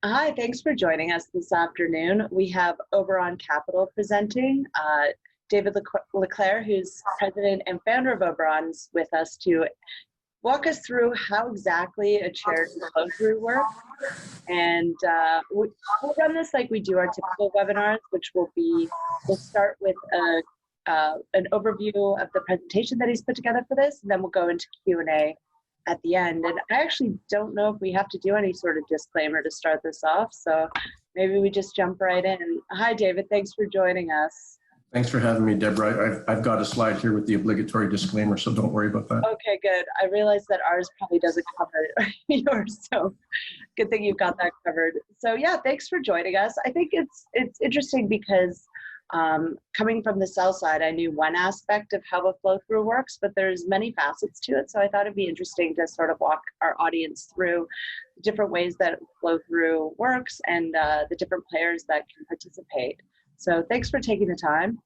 Hi, thanks for joining us this afternoon. We have Oberon Capital presenting. David Leclerc, who's president and founder of Oberon, is with us to walk us through how exactly a charity flow-through works. And we'll run this like we do our typical webinars, which we'll start with an overview of the presentation that he's put together for this, and then we'll go into Q&A at the end. And I actually don't know if we have to do any sort of disclaimer to start this off, so maybe we just jump right in. Hi, David. Thanks for joining us. Thanks for having me, Deborah. I've got a slide here with the obligatory disclaimer, so don't worry about that. Okay, good. I realize that ours probably doesn't cover yours, so good thing you've got that covered. So yeah, thanks for joining us. I think it's interesting because coming from the sell side, I knew one aspect of how a flow through works, but there's many facets to it. So I thought it'd be interesting to sort of walk our audience through different ways that flow through works and the different players that can participate. So thanks for taking the time.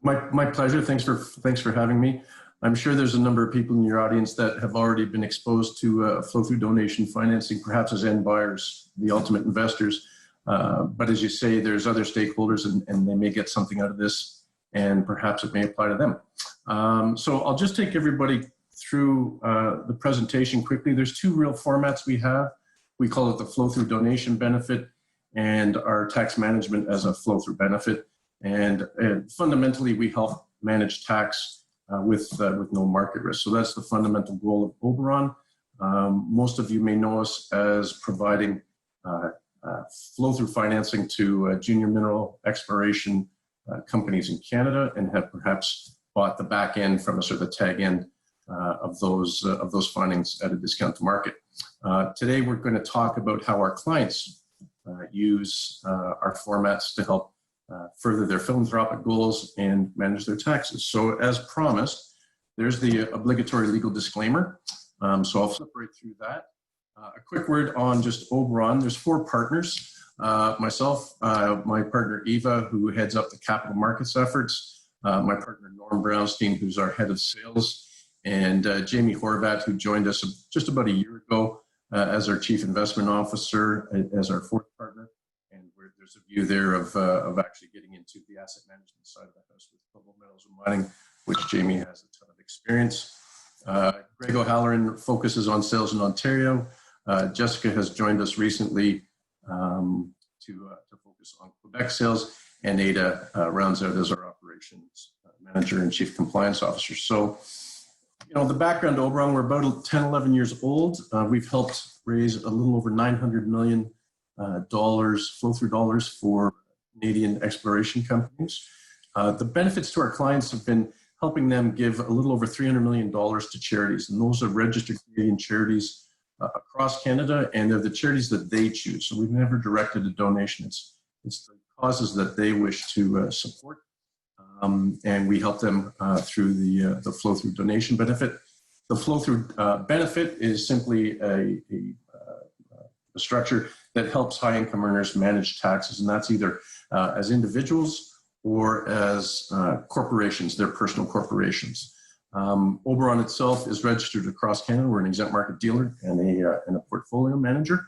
My pleasure. Thanks for having me. I'm sure there's a number of people in your audience that have already been exposed to flow through donation financing, perhaps as end buyers, the ultimate investors. But as you say, there's other stakeholders and they may get something out of this, and perhaps it may apply to them. So I'll just take everybody through the presentation quickly. There's two real formats we have. We call it the flow-through donation benefit and our tax management as a flow-through benefit. And fundamentally, we help manage tax with no market risk. So that's the fundamental goal of Oberon. Most of you may know us as providing flow-through financing to junior mineral exploration companies in Canada, and have perhaps bought the back end from a sort of the tag end of those findings at a discount to market. Today, we're going to talk about how our clients use our formats to help further their philanthropic goals and manage their taxes. So as promised, there's the obligatory legal disclaimer. So I'll flip right through that. A quick word on just Oberon. There's four partners. Myself, my partner Eva, who heads up the capital markets efforts, my partner Norm Brownstein, who's our head of sales, and Jamie Horvat, who joined us just about a year ago as our chief investment officer, as our fourth partner. And there's a view there of actually getting into the asset management side of the house with global metals and mining, which Jamie has a ton of experience. Greg O'Halloran focuses on sales in Ontario. Jessica has joined us recently to focus on Quebec sales, and Ada rounds out as our operations manager and chief compliance officer. So, you know, the background to Oberon, we're about 10, 11 years old. We've helped raise a little over $900 million flow-through dollars for Canadian exploration companies. The benefits to our clients have been helping them give a little over $300 million to charities, and those are registered Canadian charities across Canada, and they're the charities that they choose. So we've never directed a donation. It's the causes that they wish to support, and we help them through the flow-through donation benefit. The flow-through benefit is simply a structure that helps high-income earners manage taxes, and that's either as individuals or as corporations, their personal corporations. Oberon itself is registered across Canada. We're an exempt market dealer and a portfolio manager.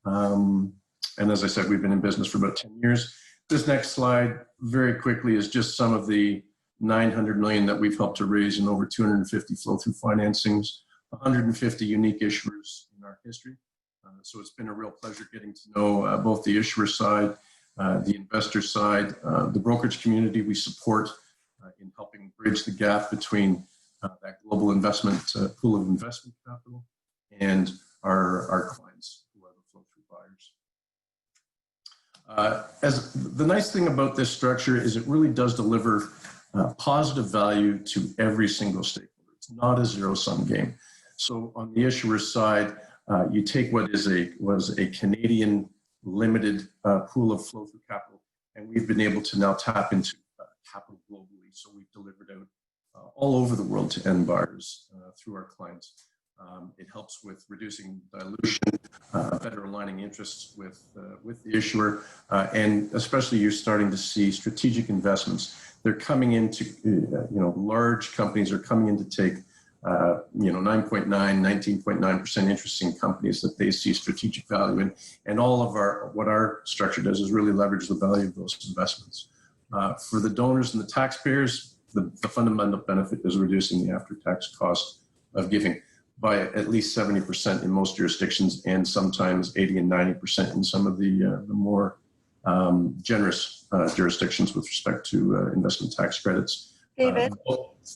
And as I said, we've been in business for about 10 years. This next slide, very quickly, is just some of the $900 million that we've helped to raise in over 250 flow-through financings, 150 unique issuers in our history. So it's been a real pleasure getting to know both the issuer side, the investor side, the brokerage community we support in helping bridge the gap between that global investment pool of investment capital and our clients who are the flow-through buyers. As the nice thing about this structure is it really does deliver positive value to every single stakeholder. It's not a zero-sum game. So on the issuer side, you take what was a Canadian limited pool of flow-through capital, and we've been able to now tap into capital globally. So we've delivered out all over the world to end buyers through our clients. It helps with reducing dilution, better aligning interests with the issuer, and especially you're starting to see strategic investments. They're coming into, large companies are coming in to take 9.9, 19.9% interest in companies that they see strategic value in. And all of what our structure does is really leverage the value of those investments. For the donors and the taxpayers, the fundamental benefit is reducing the after-tax cost of giving by at least 70% in most jurisdictions, and sometimes 80 and 90% in some of the more generous jurisdictions with respect to investment tax credits. David?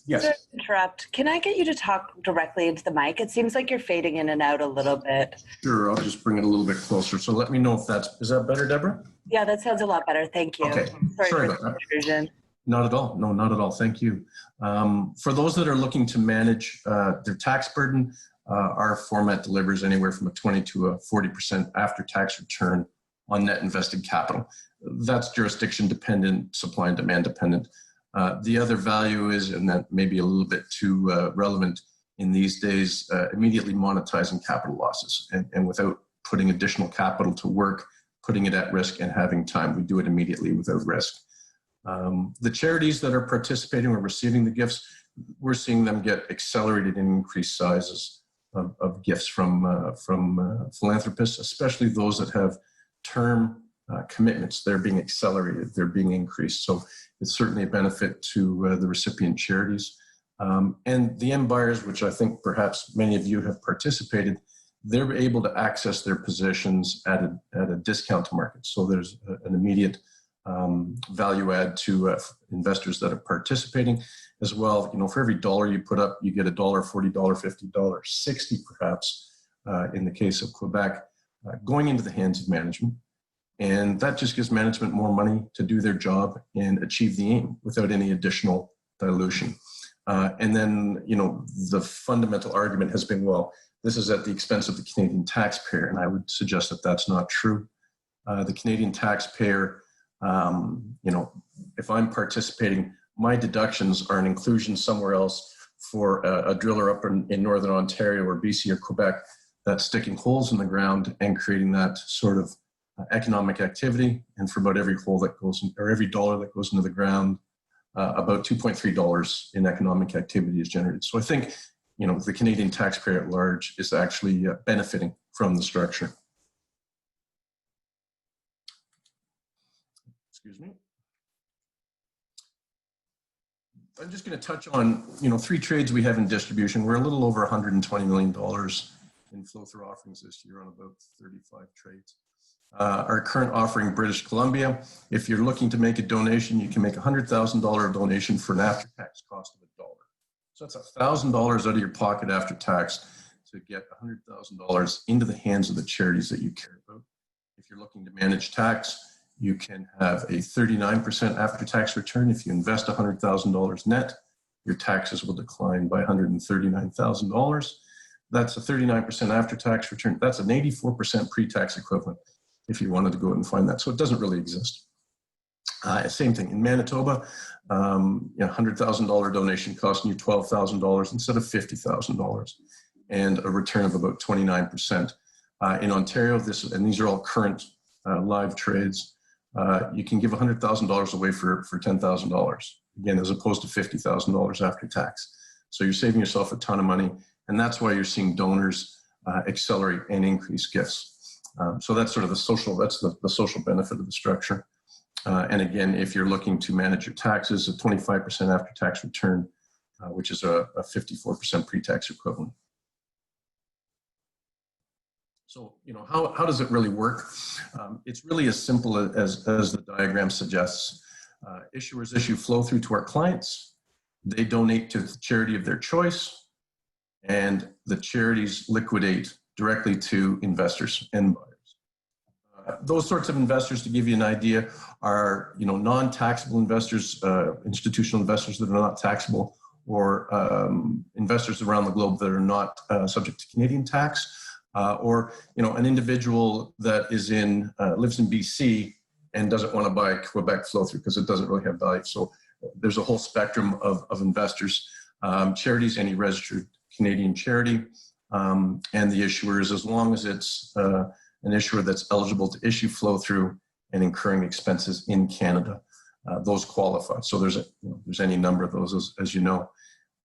Yes. Sorry to interrupt. Can I get you to talk directly into the mic? It seems like you're fading in and out a little bit. Sure, I'll just bring it a little bit closer. So let me know if is that better, Deborah? Yeah, that sounds a lot better. Thank you. Okay. Sorry about for that. the intrusion. Not at all. No, not at all. Thank you. For those that are looking to manage their tax burden, our format delivers anywhere from a 20 to a 40% after-tax return on net invested capital. That's jurisdiction dependent, supply and demand dependent. The other value is, and that may be a little bit too relevant in these days, immediately monetizing capital losses and without putting additional capital to work, putting it at risk and having time. We do it immediately without risk. The charities that are participating or receiving the gifts, we're seeing them get accelerated and increased sizes of gifts from philanthropists, especially those that have term commitments. They're being accelerated, they're being increased. So it's certainly a benefit to the recipient charities. And the end buyers, which I think perhaps many of you have participated, they're able to access their positions at a discount to market. So there's an immediate value add to investors that are participating as well. For every dollar you put up, you get $1, $40, $50, $60 perhaps, in the case of Quebec, going into the hands of management. And that just gives management more money to do their job and achieve the aim without any additional dilution. And then, the fundamental argument has been, well, this is at the expense of the Canadian taxpayer. And I would suggest that that's not true. The Canadian taxpayer, if I'm participating, my deductions are an inclusion somewhere else for a driller up in Northern Ontario or BC or Quebec that's sticking holes in the ground and creating that sort of economic activity. And for about every hole that goes in, or every dollar that goes into the ground, about $2.3 in economic activity is generated. So I think, the Canadian taxpayer at large is actually benefiting from the structure. Excuse me. I'm just going to touch on, 3 trades we have in distribution. We're a little over $120 million in flow-through offerings this year on about 35 trades. Our current offering, British Columbia, if you're looking to make a donation, you can make a $100,000 donation for an after-tax cost of $1. So that's $1,000 out of your pocket after tax to get $100,000 into the hands of the charities that you care about. If you're looking to manage tax, you can have a 39% after-tax return. If you invest $100,000 net, your taxes will decline by $139,000. That's a 39% after-tax return. That's an 84% pre-tax equivalent if you wanted to go out and find that. So it doesn't really exist. Same thing in Manitoba, $100,000 donation costing you $12,000 instead of $50,000 and a return of about 29%. In Ontario, and these are all current live trades, you can give $100,000 away for $10,000, again, as opposed to $50,000 after tax. So you're saving yourself a ton of money, and that's why you're seeing donors accelerate and increase gifts. So that's sort of the social benefit of the structure. And again, if you're looking to manage your taxes, a 25% after-tax return, which is a 54% pre-tax equivalent. So, how does it really work? It's really as simple as the diagram suggests. Issuers issue flow through to our clients. They donate to the charity of their choice, and the charities liquidate directly to investors and buyers. Those sorts of investors, to give you an idea, are non-taxable investors, institutional investors that are not taxable, or investors around the globe that are not subject to Canadian tax. Or an individual that is lives in BC and doesn't want to buy Quebec flow through because it doesn't really have value. So there's a whole spectrum of investors, charities, any registered Canadian charity, and the issuers, as long as it's an issuer that's eligible to issue flow through and incurring expenses in Canada, those qualify. So there's any number of those, as you know.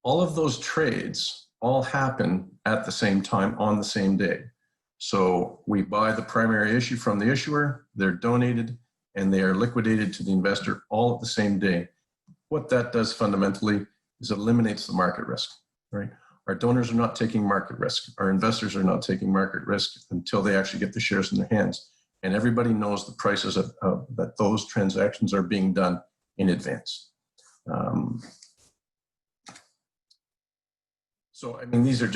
All of those trades all happen at the same time on the same day. So we buy the primary issue from the issuer, they're donated, and they are liquidated to the investor all at the same day. What that does fundamentally is it eliminates the market risk, right? Our donors are not taking market risk. Our investors are not taking market risk until they actually get the shares in their hands. And everybody knows the prices that those transactions are being done in advance. So, I mean, these are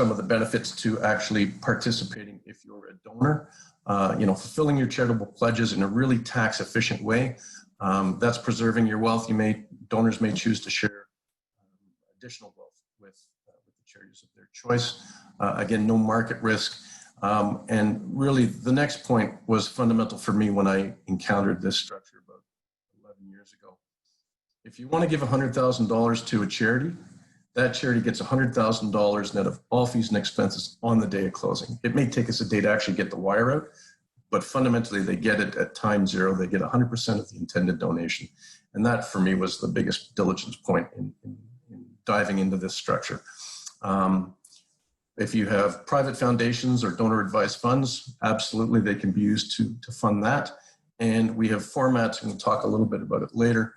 some of the benefits to actually participating if you're a donor. Fulfilling your charitable pledges in a really tax efficient way. That's preserving your wealth. Donors may choose to share additional wealth with the charities of their choice. Again, no market risk. And really, the next point was fundamental for me when I encountered this structure about 11 years ago. If you want to give $100,000 to a charity, that charity gets $100,000 net of all fees and expenses on the day of closing. It may take us a day to actually get the wire out, but fundamentally they get it at time zero. They get 100% of the intended donation. And that for me was the biggest diligence point in diving into this structure. If you have private foundations or donor advised funds, absolutely they can be used to fund that. And we have formats, and we'll talk a little bit about it later,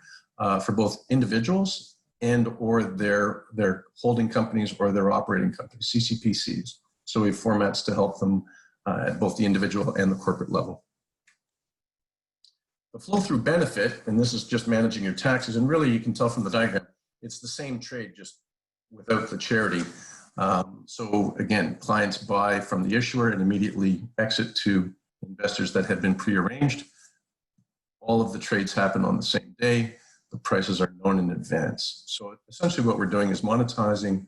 for both individuals and or their holding companies or their operating companies, CCPCs. So we have formats to help them at both the individual and the corporate level. The flow-through benefit, and this is just managing your taxes, and really you can tell from the diagram, it's the same trade just without the charity. So again, clients buy from the issuer and immediately exit to investors that have been prearranged. All of the trades happen on the same day. The prices are known in advance. So essentially what we're doing is monetizing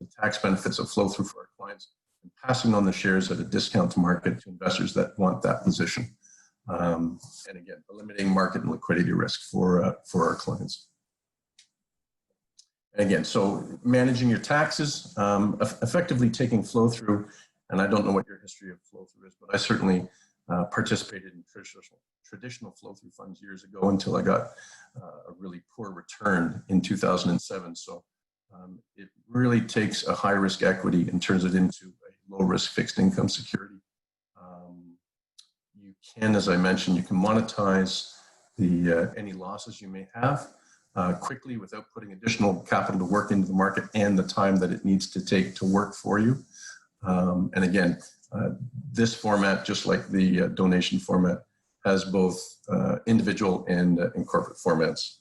the tax benefits of flow through for our clients and passing on the shares at a discount to market to investors that want that position. And again, eliminating market and liquidity risk for our clients. And again, so managing your taxes, effectively taking flow through, and I don't know what your history of flow through is, but I certainly participated in traditional flow through funds years ago until I got a really poor return in 2007. So it really takes a high risk equity and turns it into a low risk fixed income security. You can, as I mentioned, you can monetize any losses you may have quickly without putting additional capital to work into the market and the time that it needs to take to work for you. And again, this format, just like the donation format, has both individual and corporate formats.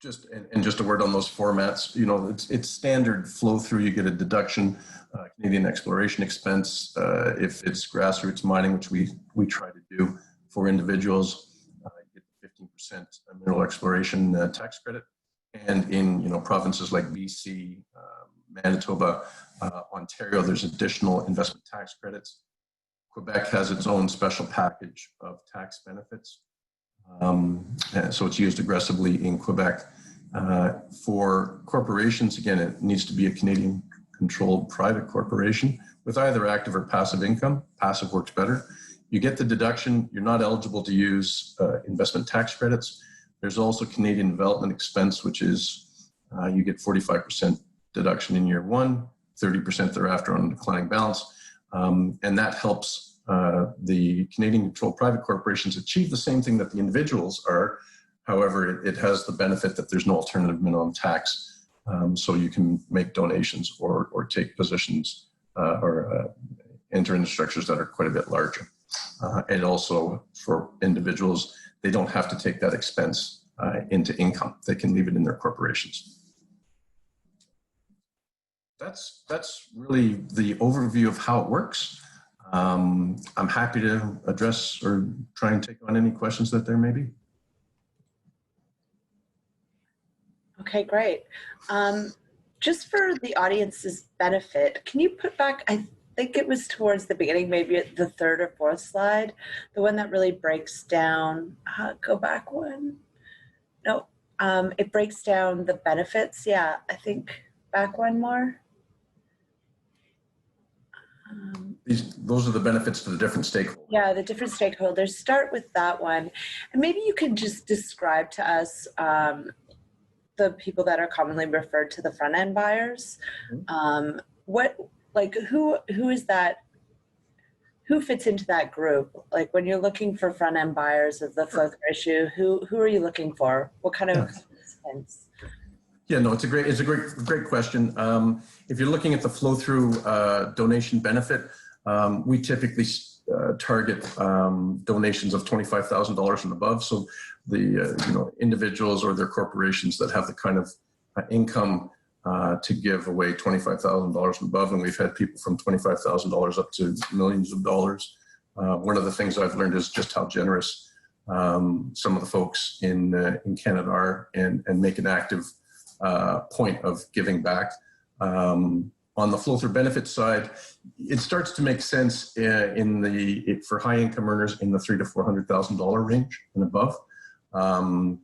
Just a word on those formats. You know, it's standard flow through. You get a deduction, Canadian exploration expense. If it's grassroots mining, which we try to do for individuals, you get 15% mineral exploration tax credit. And in provinces like BC, Manitoba, Ontario, there's additional investment tax credits. Quebec has its own special package of tax benefits. So it's used aggressively in Quebec. For corporations, again, it needs to be a Canadian controlled private corporation with either active or passive income. Passive works better. You get the deduction. You're not eligible to use investment tax credits. There's also Canadian development expense, which is you get 45% deduction in year one, 30% thereafter on a declining balance. And that helps the Canadian controlled private corporations achieve the same thing that the individuals are. However, it has the benefit that there's no alternative minimum tax. So you can make donations or take positions or enter into structures that are quite a bit larger. And also for individuals, they don't have to take that expense into income. They can leave it in their corporations. That's really the overview of how it works. I'm happy to address or try and take on any questions that there may be. Okay, great. Just for the audience's benefit, can you put back, I think it was towards the beginning, maybe at the third or fourth slide, the one that really breaks down, go back one. No, it breaks down the benefits. Yeah, I think back one more. Those are the benefits to the different stakeholders. Yeah, the different stakeholders. Start with that one. And maybe you can just describe to us the people that are commonly referred to the front end buyers. Who is that? Who fits into that group? Like when you're looking for front end buyers of the flow through issue, who are you looking for? What kind of participants? Yeah, no, it's a great question. If you're looking at the flow through donation benefit, we typically target donations of $25,000 and above. So the individuals or their corporations that have the kind of income to give away $25,000 and above, and we've had people from $25,000 up to millions of dollars. One of the things I've learned is just how generous some of the folks in Canada are, and make an active point of giving back. On the flow-through benefit side, it starts to make sense for high-income earners in the $300,000 to $400,000 range and above, and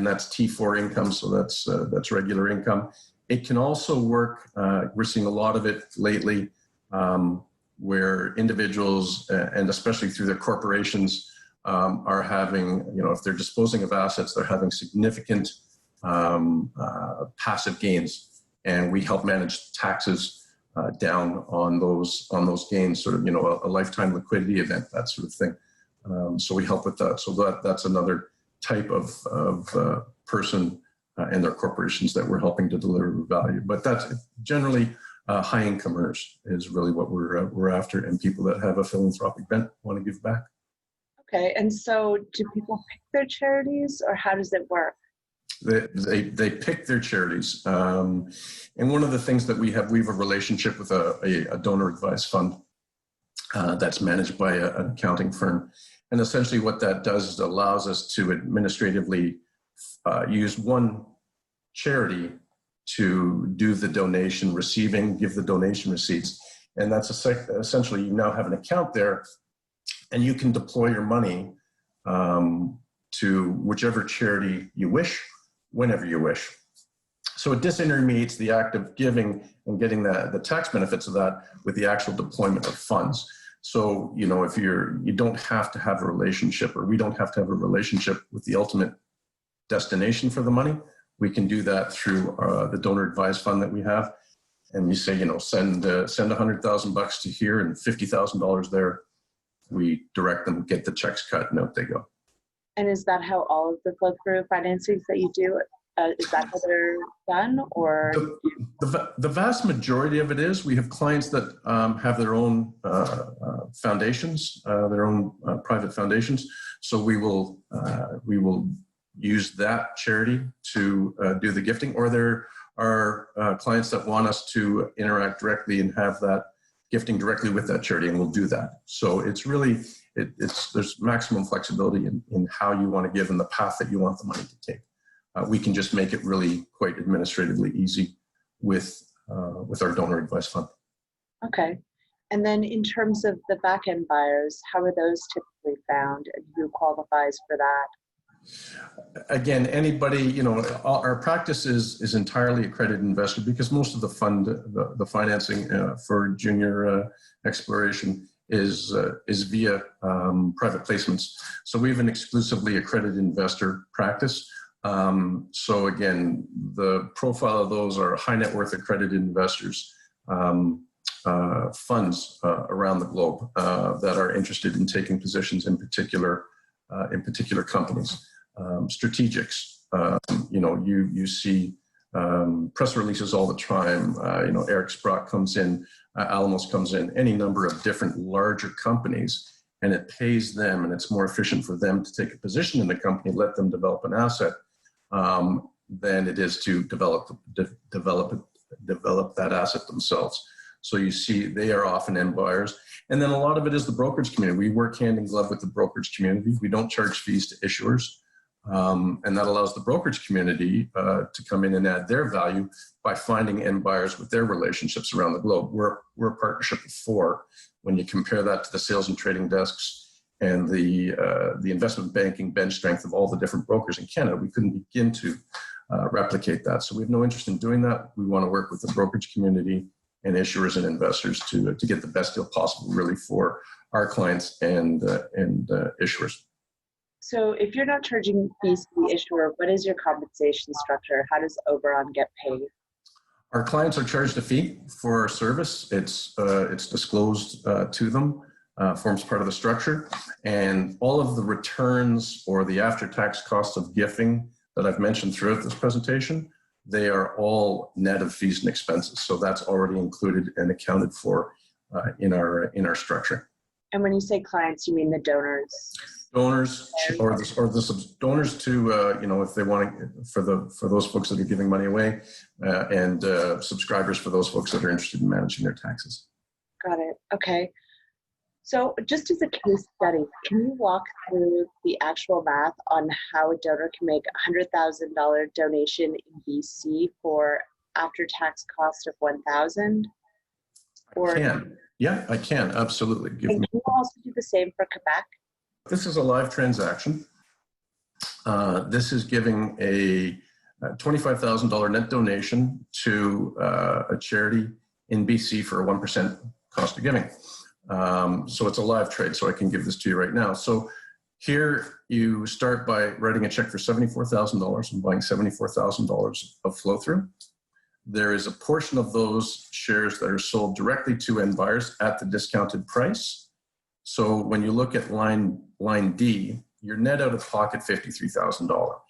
that's T4 income, so that's regular income. It can also work. We're seeing a lot of it lately, where individuals, and especially through their corporations, are having, if they're disposing of assets, they're having significant passive gains. And we help manage taxes down on those gains, sort of, a lifetime liquidity event, that sort of thing. So we help with that. So that's another type of person and their corporations that we're helping to deliver value. But that's generally high income earners is really what we're after, and people that have a philanthropic bent want to give back. Okay, and so do people pick their charities, or how does it work? They pick their charities, and one of the things that we have a relationship with a donor advised fund that's managed by an accounting firm, and essentially what that does is it allows us to administratively use one charity to do the donation receiving, give the donation receipts, and that's essentially you now have an account there, and you can deploy your money to whichever charity you wish, whenever you wish. So it disintermediates the act of giving and getting the tax benefits of that with the actual deployment of funds. So, if you don't have to have a relationship, or we don't have to have a relationship with the ultimate destination for the money, we can do that through the donor advised fund that we have. And you say, send $100,000 to here and $50,000 there. We direct them, get the checks cut, and out they go. And is that how all of the flow-through financings that you do, is that how they're done, or? The vast majority of it is. We have clients that have their own foundations, their own private foundations. So we will use that charity to do the gifting, or there are clients that want us to interact directly and have that gifting directly with that charity, and we'll do that. So it's really, there's maximum flexibility in how you want to give and the path that you want the money to take. We can just make it really quite administratively easy with our donor advised fund. Okay. And then in terms of the back-end buyers, how are those typically found, and who qualifies for that? Again, anybody, our practice is entirely accredited investor, because most of the fund, the financing for junior exploration is via private placements. So we have an exclusively accredited investor practice. So again, the profile of those are high net worth accredited investors, funds around the globe that are interested in taking positions in particular companies. Strategics, you see press releases all the time. Eric Sprott comes in, Alamos comes in, any number of different larger companies, and it pays them, and it's more efficient for them to take a position in the company, let them develop an asset, than it is to develop that asset themselves. So you see, they are often end buyers. And then a lot of it is the brokerage community. We work hand in glove with the brokerage community. We don't charge fees to issuers. And that allows the brokerage community to come in and add their value by finding end buyers with their relationships around the globe. We're a partnership of 4. When you compare that to the sales and trading desks and the investment banking bench strength of all the different brokers in Canada, we couldn't begin to replicate that. So we have no interest in doing that. We want to work with the brokerage community and issuers and investors to get the best deal possible, really, for our clients and issuers. So if you're not charging fees to the issuer, what is your compensation structure? How does Oberon get paid? Our clients are charged a fee for our service. It's disclosed to them, forms part of the structure, and all of the returns or the after-tax costs of gifting that I've mentioned throughout this presentation, they are all net of fees and expenses. So that's already included and accounted for in our structure. And when you say clients, you mean the donors? Donors or the donors to if they want to, for those folks that are giving money away, and subscribers for those folks that are interested in managing their taxes. Got it. Okay. So just as a case study, can you walk through the actual math on how a donor can make a $100,000 donation in BC for after-tax cost of $1,000? I can. Yeah, I can. Absolutely. Can you also do the same for Quebec? This is a live transaction. This is giving a $25,000 net donation to a charity in BC for a 1% cost of giving. So it's a live trade, so I can give this to you right now. So here you start by writing a check for $74,000 and buying $74,000 of flow through. There is a portion of those shares that are sold directly to end buyers at the discounted price. So when you look at line D, you're net out of pocket $53,000.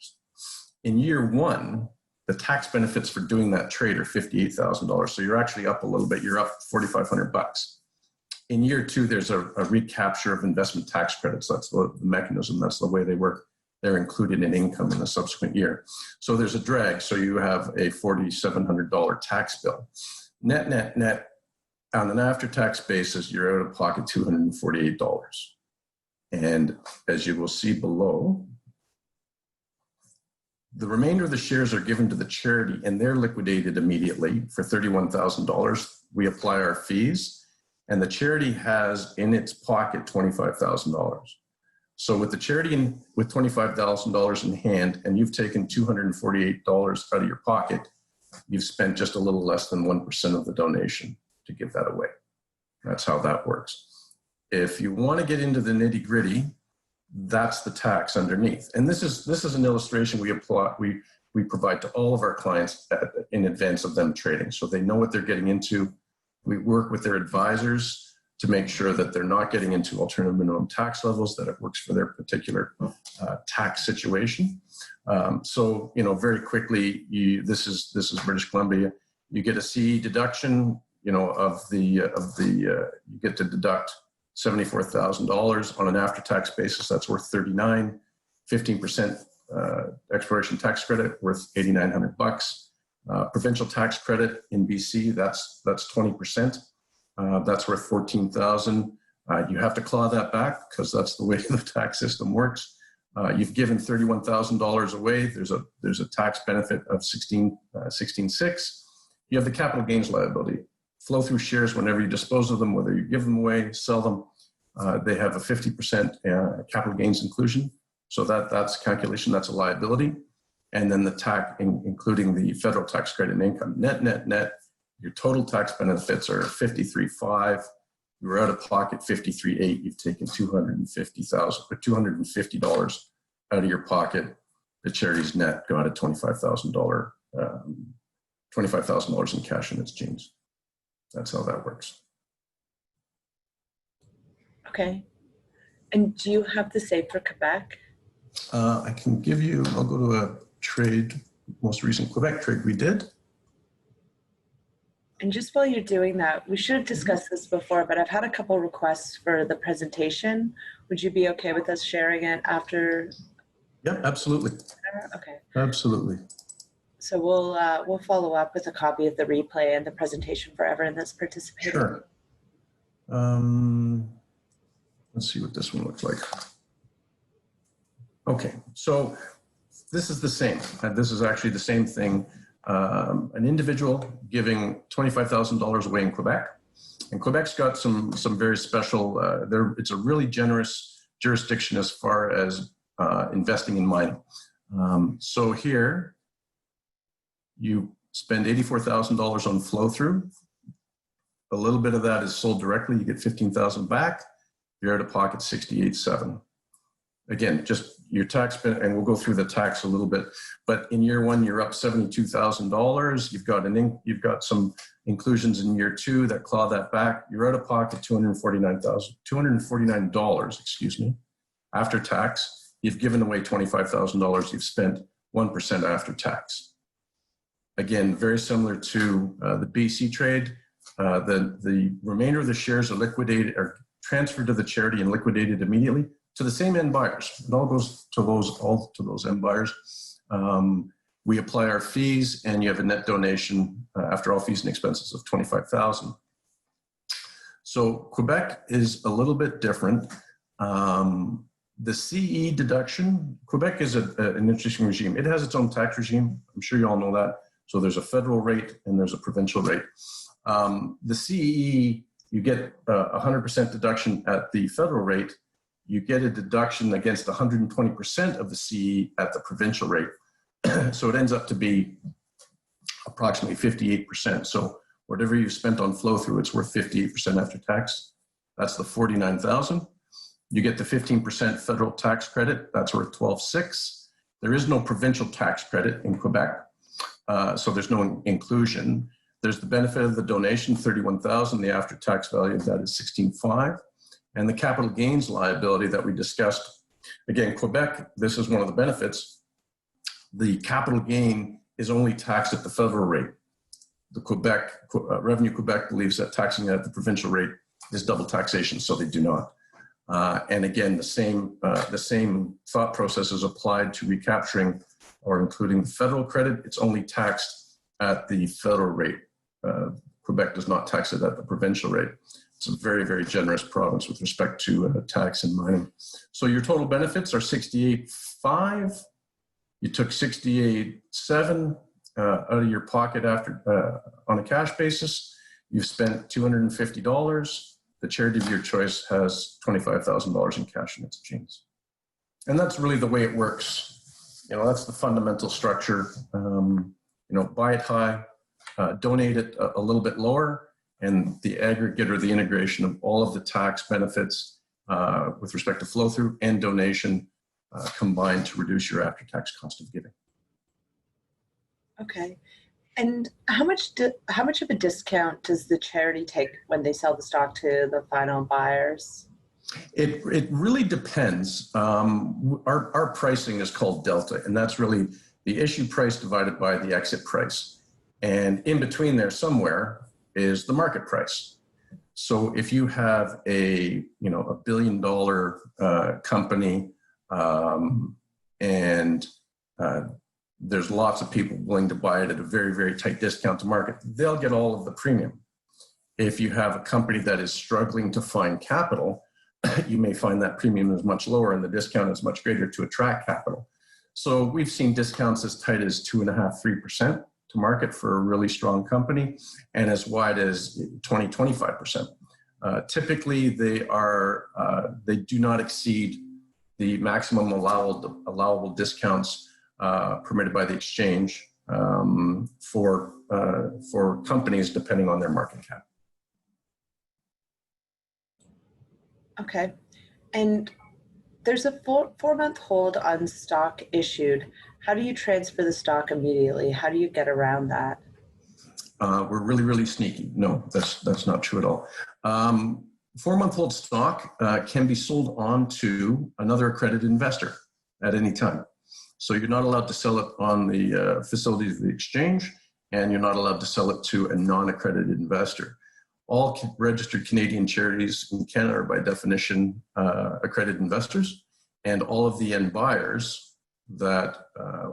In year one, the tax benefits for doing that trade are $58,000. So you're actually up a little bit. You're up $4,500. In year two, there's a recapture of investment tax credits. That's the mechanism. That's the way they work. They're included in income in the subsequent year. So there's a drag. So you have a $4,700 tax bill. Net, net, net, on an after-tax basis, you're out of pocket $248. And as you will see below, the remainder of the shares are given to the charity and they're liquidated immediately for $31,000. We apply our fees and the charity has in its pocket $25,000. So with the charity with $25,000 in hand and you've taken $248 out of your pocket, you've spent just a little less than 1% of the donation to give that away. That's how that works. If you want to get into the nitty gritty, that's the tax underneath. And this is an illustration we provide to all of our clients in advance of them trading. So they know what they're getting into. We work with their advisors to make sure that they're not getting into alternative minimum tax levels, that it works for their particular tax situation. So, very quickly, this is British Columbia. You get a CE deduction, you get to deduct $74,000 on an after-tax basis. That's worth $39. 15% exploration tax credit worth $8,900. Provincial tax credit in BC, that's 20%. That's worth $14,000. You have to claw that back because that's the way the tax system works. You've given $31,000 away. There's a tax benefit of $16,600. You have the capital gains liability. Flow through shares whenever you dispose of them, whether you give them away, sell them, they have a 50% capital gains inclusion. So that's calculation, that's a liability. And then the tax, including the federal tax credit and income, net, net, net, your total tax benefits are $53,500. You're out of pocket $53,800. You've taken $250 out of your pocket. The charity's net got a $25,000 in cash in its jeans. That's how that works. Okay. And do you have the same for Quebec? I can give you, I'll go to a trade, most recent Quebec trade we did. And just while you're doing that, we should have discussed this before, but I've had a couple requests for the presentation. Would you be okay with us sharing it after? Yeah, absolutely. Okay. Absolutely. So we'll follow up with a copy of the replay and the presentation for everyone that's participating. Sure. Let's see what this one looks like. Okay, so this is the same. This is actually the same thing. An individual giving $25,000 away in Quebec. And Quebec's got some very special, it's a really generous jurisdiction as far as investing in mining. So here, you spend $84,000 on flow through. A little bit of that is sold directly. You get $15,000 back. You're out of pocket $68,700. Again, just your tax, and we'll go through the tax a little bit, but in year one, you're up $72,000. You've got some inclusions in year two that claw that back. You're out of pocket $249, excuse me, after tax. You've given away $25,000. You've spent 1% after tax. Again, very similar to the BC trade. The remainder of the shares are liquidated or transferred to the charity and liquidated immediately to the same end buyers. It all goes to those end buyers. We apply our fees, and you have a net donation after all fees and expenses of $25,000. So Quebec is a little bit different. The CE deduction, Quebec is an interesting regime. It has its own tax regime. I'm sure you all know that. So there's a federal rate and there's a provincial rate. The CE, you get 100% deduction at the federal rate. You get a deduction against 120% of the CE at the provincial rate. So it ends up to be approximately 58%. So whatever you spent on flow through, it's worth 58% after tax. That's the $49,000. You get the 15% federal tax credit. That's worth $12,600. There is no provincial tax credit in Quebec. So there's no inclusion. There's the benefit of the donation, $31,000. The after-tax value of that is $16,500. And the capital gains liability that we discussed. Again, Quebec, this is one of the benefits. The capital gain is only taxed at the federal rate. The Revenue Quebec believes that taxing at the provincial rate is double taxation, so they do not. And again, the same thought process is applied to recapturing or including the federal credit. It's only taxed at the federal rate. Quebec does not tax it at the provincial rate. It's a very, very generous province with respect to tax and mining. So your total benefits are $68,500. You took $68,700 out of your pocket after on a cash basis. You've spent $250. The charity of your choice has $25,000 in cash in its jeans. And that's really the way it works. You know, that's the fundamental structure. Buy it high, donate it a little bit lower, and the aggregate or the integration of all of the tax benefits with respect to flow through and donation combined to reduce your after-tax cost of giving. Okay. And how much of a discount does the charity take when they sell the stock to the final buyers? It really depends. Our pricing is called delta, and that's really the issue price divided by the exit price. And in between there somewhere is the market price. So if you have a $1 billion company and there's lots of people willing to buy it at a very, very tight discount to market, they'll get all of the premium. If you have a company that is struggling to find capital, you may find that premium is much lower and the discount is much greater to attract capital. So we've seen discounts as tight as 2.5%, 3% to market for a really strong company, and as wide as 20, 25%. Typically, they do not exceed the maximum allowable discounts permitted by the exchange for companies depending on their market cap. Okay. And there's a 4-month hold on stock issued. How do you transfer the stock immediately? How do you get around that? We're really, really sneaky. No, that's not true at all. 4-month hold stock can be sold on to another accredited investor at any time. So you're not allowed to sell it on the facilities of the exchange, and you're not allowed to sell it to a non-accredited investor. All registered Canadian charities in Canada are by definition accredited investors, and all of the end buyers that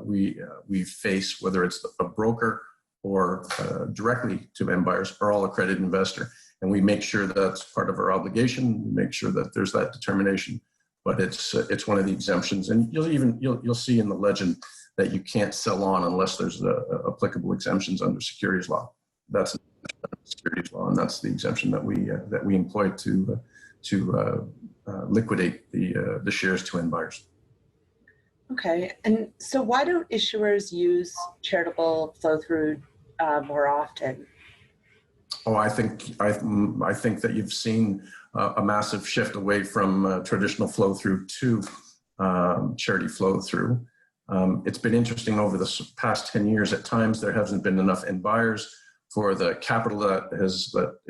we face, whether it's a broker or directly to end buyers, are all accredited investor. And we make sure that's part of our obligation. We make sure that there's that determination. But it's one of the exemptions, and you'll see in the legend that you can't sell on unless there's applicable exemptions under securities law. That's securities law, and that's the exemption that we employ to liquidate the shares to end buyers. Okay, and so why don't issuers use charitable flow through more often? Oh, I think that you've seen a massive shift away from traditional flow through to charity flow through. It's been interesting over the past 10 years. At times, there hasn't been enough end buyers for the capital that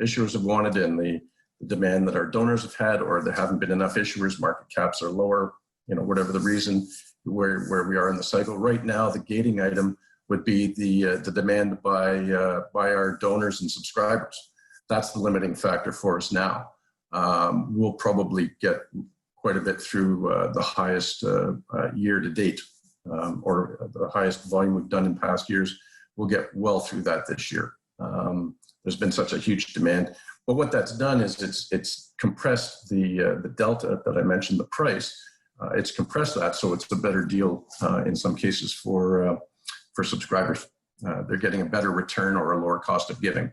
issuers have wanted and the demand that our donors have had, or there haven't been enough issuers. Market caps are lower, whatever the reason where we are in the cycle. Right now, the gating item would be the demand by our donors and subscribers. That's the limiting factor for us now. We'll probably get quite a bit through the highest year to date, or the highest volume we've done in past years. We'll get well through that this year. There's been such a huge demand. But what that's done is it's compressed the delta that I mentioned, the price. It's compressed that, so it's a better deal in some cases for subscribers. They're getting a better return or a lower cost of giving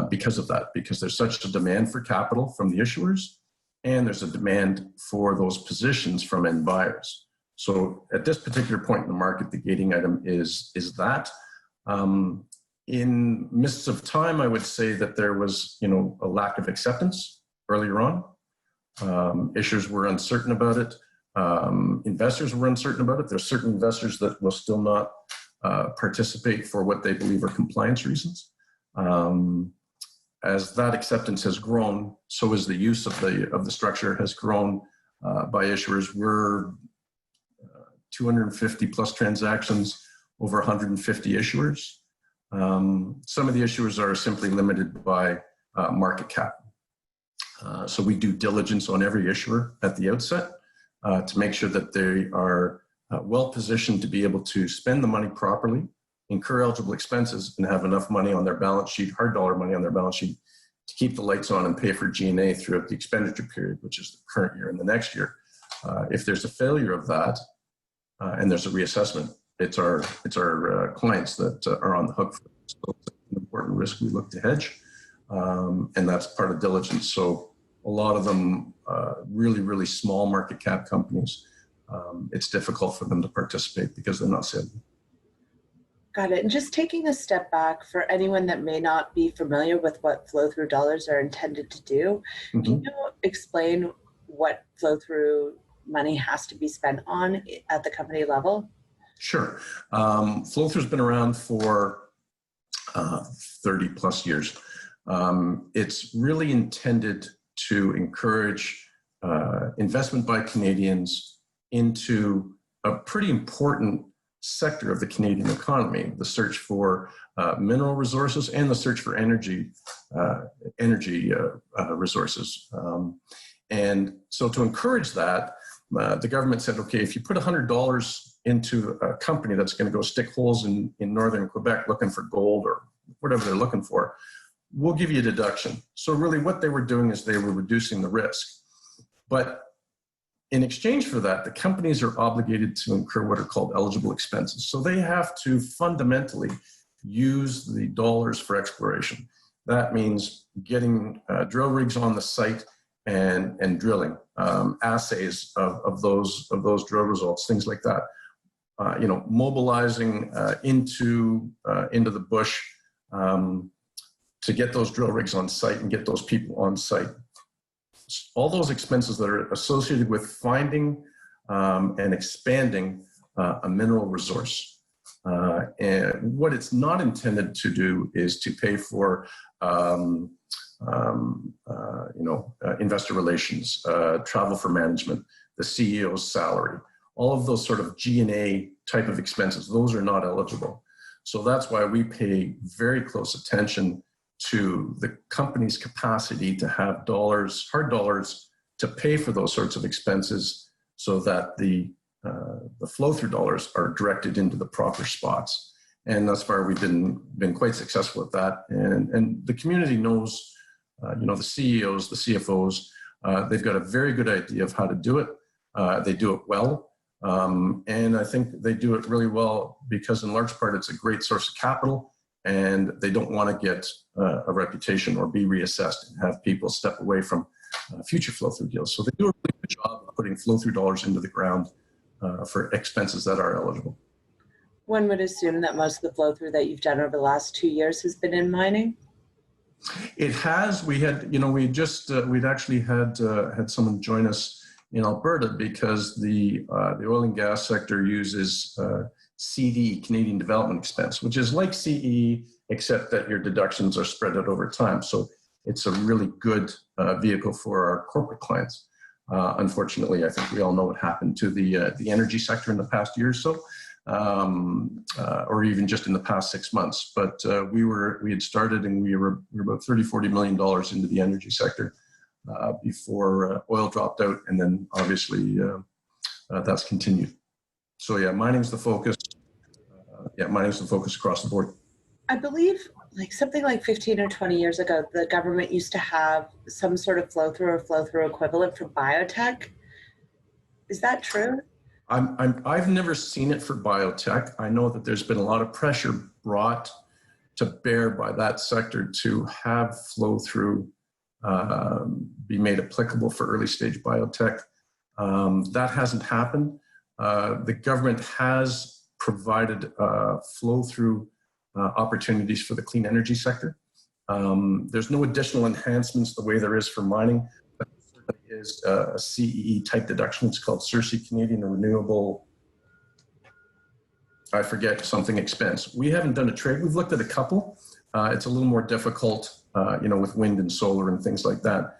because of that, because there's such a demand for capital from the issuers, and there's a demand for those positions from end buyers. So at this particular point in the market, the gating item is that. In mists of time, I would say that there was, a lack of acceptance earlier on. Issuers were uncertain about it. Investors were uncertain about it. There's certain investors that will still not participate for what they believe are compliance reasons. As that acceptance has grown, so is the use of the structure has grown by issuers. We're 250 plus transactions, over 150 issuers. Some of the issuers are simply limited by market cap. So we do diligence on every issuer at the outset to make sure that they are well positioned to be able to spend the money properly, incur eligible expenses, and have enough money on their balance sheet, hard dollar money on their balance sheet, to keep the lights on and pay for G&A throughout the expenditure period, which is the current year and the next year. If there's a failure of that and there's a reassessment, it's our clients that are on the hook for it. So it's an important risk we look to hedge, and that's part of diligence. So a lot of them, really, really small market cap companies, it's difficult for them to participate because they're not savvy. Got it. And just taking a step back, for anyone that may not be familiar with what flow-through dollars are intended to do, can you explain what flow-through money has to be spent on at the company level? Sure. Flow-through's been around for 30 plus years. It's really intended to encourage investment by Canadians into a pretty important sector of the Canadian economy, the search for mineral resources and the search for energy resources. And so to encourage that, the government said, okay, if you put $100 into a company that's going to go stick holes in northern Quebec looking for gold or whatever they're looking for, we'll give you a deduction. So really what they were doing is they were reducing the risk. But in exchange for that, the companies are obligated to incur what are called eligible expenses. So they have to fundamentally use the dollars for exploration. That means getting drill rigs on the site and drilling, assays of those drill results, things like that. Mobilizing into the bush to get those drill rigs on site and get those people on site. All those expenses that are associated with finding and expanding a mineral resource. And what it's not intended to do is to pay for investor relations, travel for management, the CEO's salary, all of those sort of G&A type of expenses. Those are not eligible. So that's why we pay very close attention to the company's capacity to have dollars, hard dollars, to pay for those sorts of expenses, so that the flow-through dollars are directed into the proper spots. And thus far, we've been quite successful at that. And the community knows, the CEOs, the CFOs, they've got a very good idea of how to do it. They do it well. And I think they do it really well because in large part, it's a great source of capital, and they don't want to get a reputation or be reassessed and have people step away from future flow-through deals. So they do a really good job of putting flow-through dollars into the ground for expenses that are eligible. One would assume that most of the flow-through that you've done over the last 2 years has been in mining. It has. We had, we'd actually had someone join us in Alberta because the oil and gas sector uses CD, Canadian Development Expense, which is like CE, except that your deductions are spread out over time. So it's a really good vehicle for our corporate clients. Unfortunately, I think we all know what happened to the energy sector in the past year or so, or even just in the past 6 months. But we had started, and we were about $30–40 million into the energy sector before oil dropped out, and then obviously that's continued. So yeah, mining's the focus. Mining's the focus across the board. I believe something like 15 or 20 years ago, the government used to have some sort of flow-through or flow-through equivalent for biotech. Is that true? I've never seen it for biotech. I know that there's been a lot of pressure brought to bear by that sector to have flow-through be made applicable for early stage biotech. That hasn't happened. The government has provided flow-through opportunities for the clean energy sector. There's no additional enhancements the way there is for mining. There is a CEE type deduction. It's called CERC, Canadian Renewable, I forget something expense. We haven't done a trade. We've looked at a couple. It's a little more difficult, with wind and solar and things like that.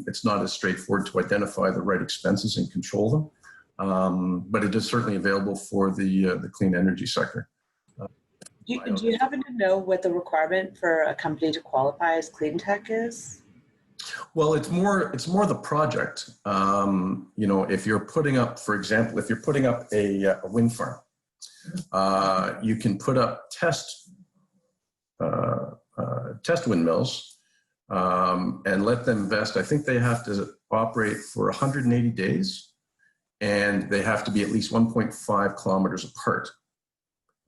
It's not as straightforward to identify the right expenses and control them. But it is certainly available for the clean energy sector. Do you happen to know what the requirement for a company to qualify as clean tech is? Well, it's more the project. If you're putting up, for example, if you're putting up a wind farm, you can put up test windmills and let them invest. I think they have to operate for 180 days, and they have to be at least 1.5 kilometers apart.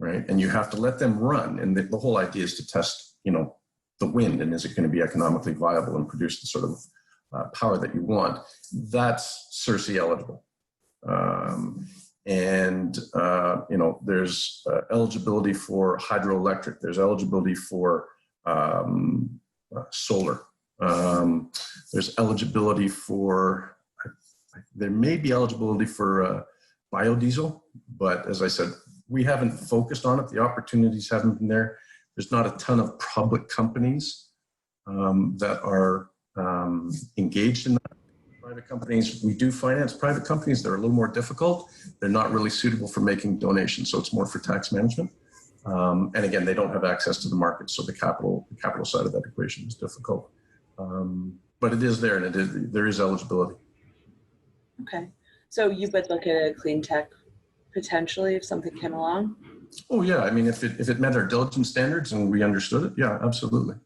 Right, and you have to let them run, and the whole idea is to test, the wind, and is it going to be economically viable and produce the sort of power that you want. That's CERC eligible, there's eligibility for hydroelectric. There's eligibility for solar. There's eligibility for. There may be eligibility for biodiesel, but as I said, we haven't focused on it. The opportunities haven't been there. There's not a ton of public companies that are engaged in that. Private companies, we do finance private companies. They're a little more difficult. They're not really suitable for making donations, so it's more for tax management. And again, they don't have access to the market, so the capital side of that equation is difficult. But it is there, and there is eligibility. Okay, so you would look at a clean tech potentially if something came along? Oh yeah, I mean, if it met our diligence standards and we understood it, yeah, absolutely.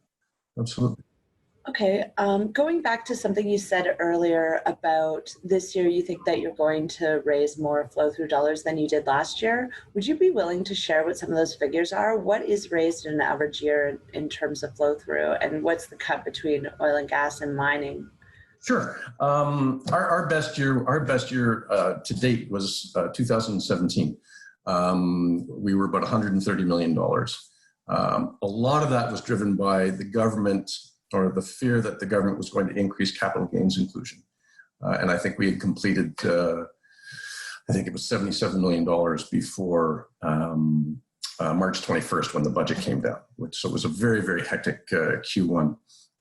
Okay, going back to something you said earlier about this year, you think that you're going to raise more flow-through dollars than you did last year. Would you be willing to share what some of those figures are? What is raised in an average year in terms of flow-through, and what's the cut between oil and gas and mining? Sure. Our best year to date was 2017. We were about $130 million. A lot of that was driven by the government, or the fear that the government was going to increase capital gains inclusion. And I think we had completed, I think it was $77 million before March 21st when the budget came down, so it was a very, very hectic Q1.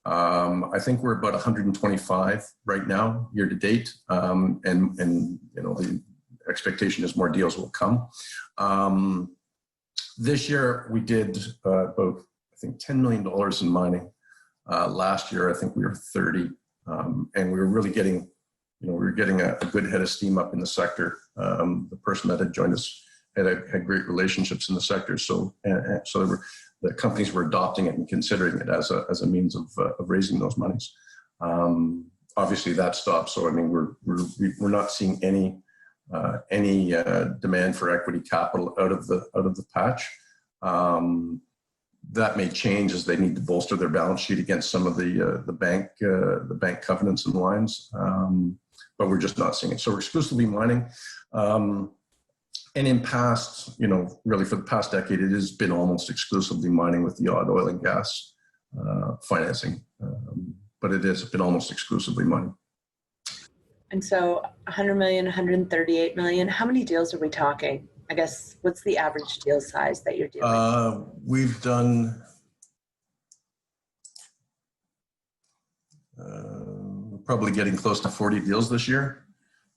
I think we're about 125 right now, year to date, and the expectation is more deals will come. This year we did about, I think, $10 million in mining. Last year I think we were 30, and we were really getting, a good head of steam up in the sector. The person that had joined us had great relationships in the sector, so the companies were adopting it and considering it as a means of raising those monies. Obviously, that stopped. So I mean, we're not seeing any demand for equity capital out of the patch. That may change as they need to bolster their balance sheet against some of the bank covenants and lines. But we're just not seeing it. So we're exclusively mining. And in past, really for the past decade, it has been almost exclusively mining with the odd oil and gas financing. But it has been almost exclusively mining. And so 100 million, 138 million, how many deals are we talking? I guess, what's the average deal size that you're doing? We've done probably getting close to 40 deals this year.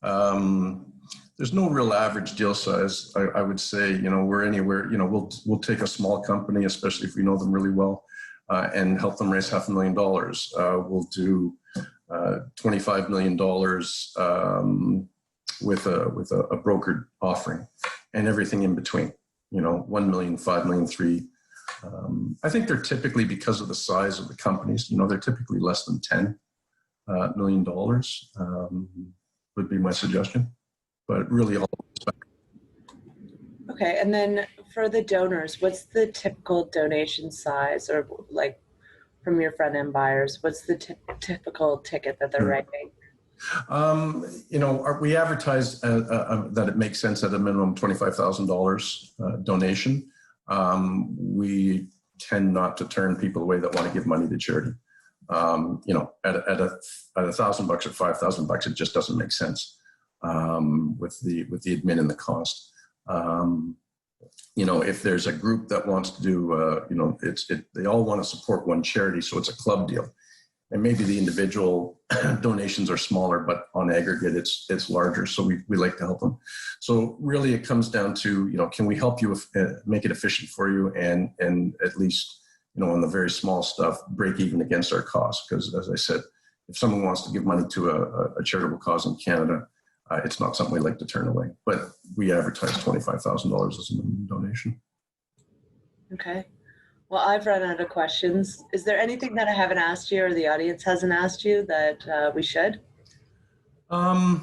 There's no real average deal size. I would say, we're anywhere, we'll take a small company, especially if we know them really well, and help them raise $500,000. We'll do $25 million with a brokered offering, and everything in between, 1 million, 5 million, 3. I think they're typically, because of the size of the companies, they're typically less than $10 million, would be my suggestion, but really all. Okay, and then for the donors, what's the typical donation size, or like from your front-end buyers, what's the typical ticket that they're writing? We advertise that it makes sense at a minimum $25,000 donation. We tend not to turn people away that want to give money to charity. At $1,000 or $5,000, it just doesn't make sense with the admin and the cost. If there's a group that wants to do, they all want to support one charity, so it's a club deal. And maybe the individual donations are smaller, but on aggregate, it's larger. So we like to help them. So really, it comes down to, can we help you make it efficient for you, and at least, on the very small stuff, break even against our costs. Because as I said, if someone wants to give money to a charitable cause in Canada, it's not something we like to turn away. But we advertise $25,000 as a minimum donation. Okay. Well, I've run out of questions. Is there anything that I haven't asked you, or the audience hasn't asked you, that we should? I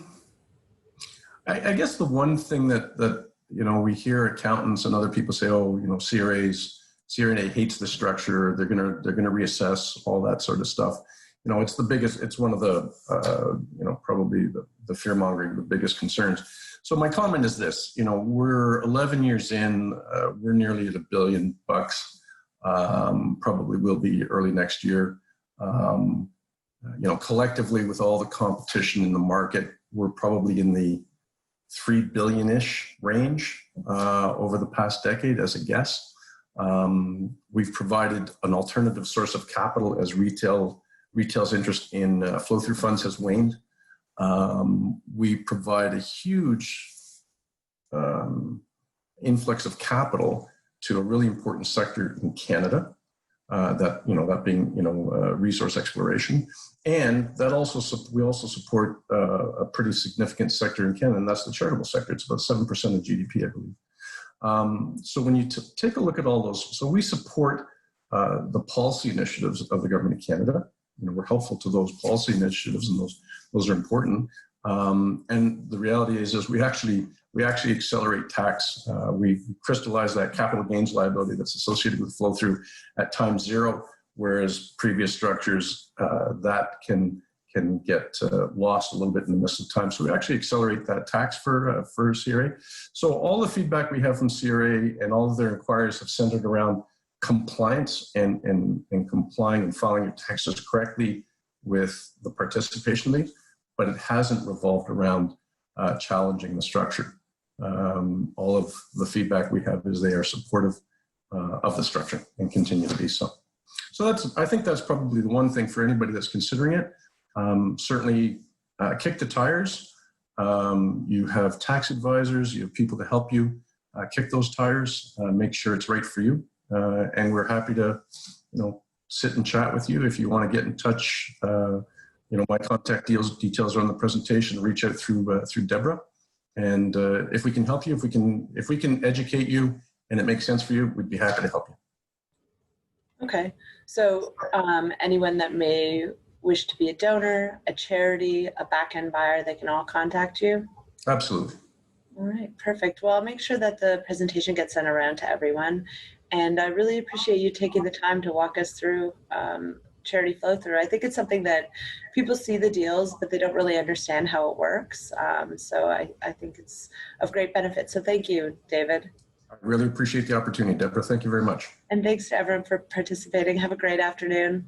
guess the one thing that we hear accountants and other people say, CRA hates the structure. They're gonna reassess all that sort of stuff. It's the biggest. It's one of the probably the fear mongering, the biggest concerns. So my comment is this: we're 11 years in. We're nearly at $1 billion. Probably will be early next year. Collectively, with all the competition in the market, we're probably in the 3 billion-ish range over the past decade, as a guess. We've provided an alternative source of capital as retail's interest in flow-through funds has waned. We provide a huge influx of capital to a really important sector in Canada, that being resource exploration, and that we also support a pretty significant sector in Canada, and that's the charitable sector. It's about 7% of GDP, I believe. So when you take a look at all those, so we support the policy initiatives of the Government of Canada. We're helpful to those policy initiatives, and those are important. And the reality is we actually accelerate tax. We crystallize that capital gains liability that's associated with flow through at time zero, whereas previous structures that can get lost a little bit in the midst of time. So we actually accelerate that tax for CRA. So all the feedback we have from CRA and all of their inquiries have centered around compliance and complying and filing your taxes correctly with the participation lead, but it hasn't revolved around challenging the structure. All of the feedback we have is they are supportive of the structure and continue to be so. So I think that's probably the one thing for anybody that's considering it. Certainly kick the tires. You have tax advisors, you have people to help you kick those tires, make sure it's right for you. And we're happy to, sit and chat with you. If you want to get in touch, my contact details are on the presentation. Reach out through Deborah, and if we can help you, if we can educate you, and it makes sense for you, we'd be happy to help you. Okay, so anyone that may wish to be a donor, a charity, a back-end buyer, they can all contact you? Absolutely. All right, perfect. Well, I'll make sure that the presentation gets sent around to everyone. And I really appreciate you taking the time to walk us through charity flow through. I think it's something that people see the deals, but they don't really understand how it works. So I think it's of great benefit. So thank you, David. I really appreciate the opportunity, Deborah. Thank you very much. And thanks to everyone for participating. Have a great afternoon.